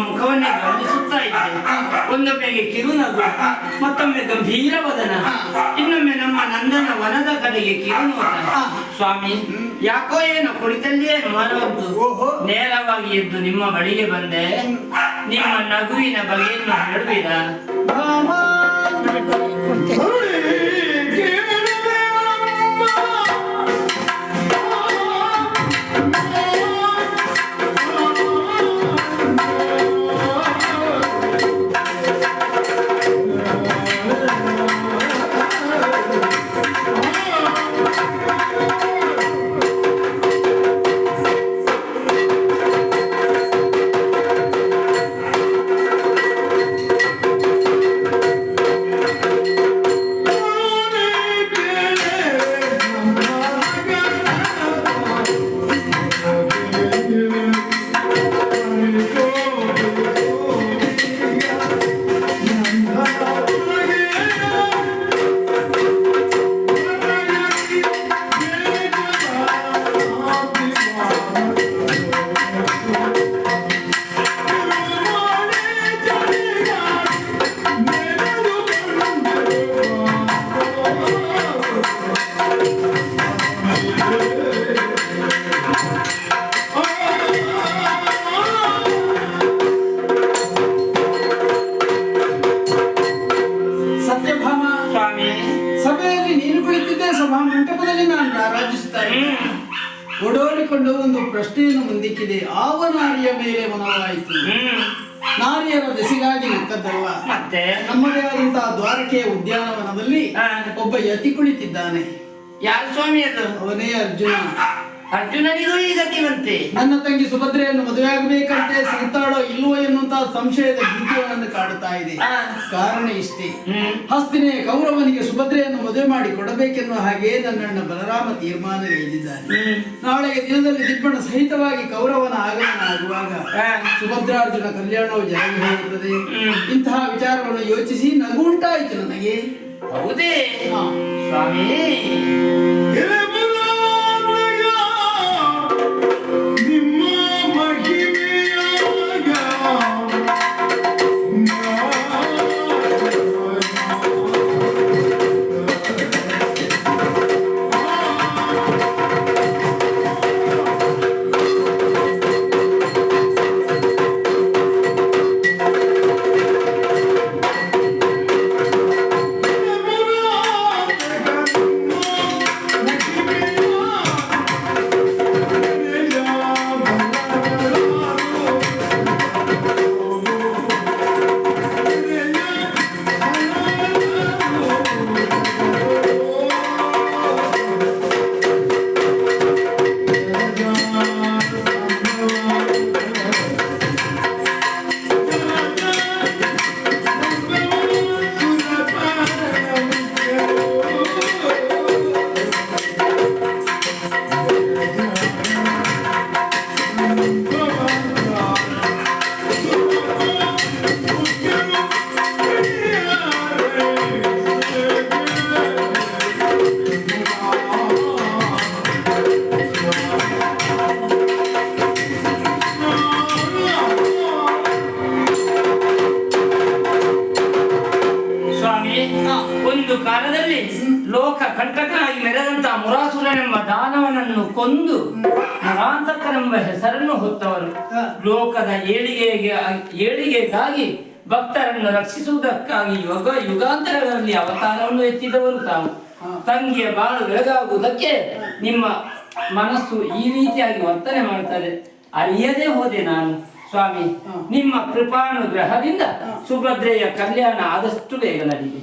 ಮುಖವನ್ನೇ ಗಮನಿಸುತ್ತಾ ಇದ್ದೆ. ಒಂದೊಮ್ಮೆಗೆ ಕಿರುನಗು, ಮತ್ತೊಮ್ಮೆ ಗಂಭೀರವದನ, ಇನ್ನೊಮ್ಮೆ ನಮ್ಮ ನಂದನ ವನದ ಕಡೆಗೆ ಕಿರುನೋಟ. ಸ್ವಾಮಿ, ಯಾಕೋ ಏನೋ ಕುಳಿತಲ್ಲಿಯೇ ಅನುಮಾನವಂತು. ನೇರವಾಗಿ ಎದ್ದು ನಿಮ್ಮ ಬಳಿಗೆ ಬಂದೆ. ನಿಮ್ಮ ನಗುವಿನ ಬಗೆಯನ್ನು ಹೇಳುವಿರಾ? ಓಡೋಡಿಕೊಂಡು ಒಂದು ಪ್ರಶ್ನೆಯನ್ನು ಮುಂದಿಕ್ಕಿದೆ. ಆವ ನಾರಿಯ ಮೇಲೆ ಮನವಾಯಿತು. ನಾರಿಯರ ದೆಸೆಗಾಗಿ ನಕ್ಕದ್ದಲ್ಲ. ನಮ್ಮದೇ ಆದಂತಹ ದ್ವಾರಕೆಯ ಉದ್ಯಾನವನದಲ್ಲಿ ಒಬ್ಬ ಯತಿ ಕುಳಿತಿದ್ದಾನೆ. ಯಾರು ಸ್ವಾಮಿ ಅದು? ಅವನೇ ಅರ್ಜುನ. ಅರ್ಜುನನಿಗೂ ಈ ಗತಿವಂತೆ. ನನ್ನ ತಂಗಿ ಸುಭದ್ರೆಯನ್ನು ಮದುವೆಯಾಗಬೇಕಂತೆ ಸಿಗ್ತಾಳೋ ಇಲ್ವೋ ಎನ್ನುವಂತಹ ಸಂಶಯದ ಭೀತಿಯನ್ನು ಕಾಡುತ್ತಾ ಇದೆ. ಕಾರಣ ಇಷ್ಟೇ, ಹಸ್ತಿನೇ ಕೌರವನಿಗೆ ಸುಭದ್ರೆಯನ್ನು ಮದುವೆ ಮಾಡಿ ಕೊಡಬೇಕೆನ್ನುವ ಹಾಗೆ ನನ್ನಣ್ಣ ಬಲರಾಮ ತೀರ್ಮಾನಗೈದಿದ್ದಾನೆ. ನಾಳೆಯ ದಿನದಲ್ಲಿ ದಿಬ್ಬಣ ಸಹಿತವಾಗಿ ಕೌರವನ ಆಗಮನ ಆಗುವಾಗ ಸುಭದ್ರಾರ್ಜುನ ಕಲ್ಯಾಣವು ಜರುಗಿ ಹೋಗುತ್ತದೆ. ಇಂತಹ ವಿಚಾರವನ್ನು ಯೋಚಿಸಿ ನಗು ಉಂಟಾಯಿತು ನನಗೆ. ಹೌದೇ ಸ್ವಾಮಿ? ಒಂದು ಕಾಲದಲ್ಲಿ ಲೋಕ ಕಂಟಕನಾಗಿ ಮೆರೆದಂತಹ ಮುರಾಸುರನೆಂಬ ದಾನವನನ್ನು ಕೊಂದು ನರಾಂತಕನೆಂಬ ಹೆಸರನ್ನು ಹೊತ್ತವರು ಲೋಕದ ಏಳಿಗೆಗಾಗಿ ಭಕ್ತರನ್ನು ರಕ್ಷಿಸುವುದಕ್ಕಾಗಿ ಯುಗಾಂತರಗಳಲ್ಲಿ ಅವತಾರವನ್ನು ಎತ್ತಿದವರು ತಾವು. ತಂಗಿಯ ಬಾಳು ಬೆಳಗಾಗುವುದಕ್ಕೆ ನಿಮ್ಮ ಮನಸ್ಸು ಈ ರೀತಿಯಾಗಿ ವರ್ತನೆ ಮಾಡುತ್ತದೆ. ಅರಿಯದೇ ಹೋದೆ ನಾನು. ಸ್ವಾಮಿ, ನಿಮ್ಮ ಕೃಪಾನುಗ್ರಹದಿಂದ ಸುಭದ್ರೆಯ ಕಲ್ಯಾಣ ಆದಷ್ಟು ಬೇಗ ನಡೆದಿದೆ.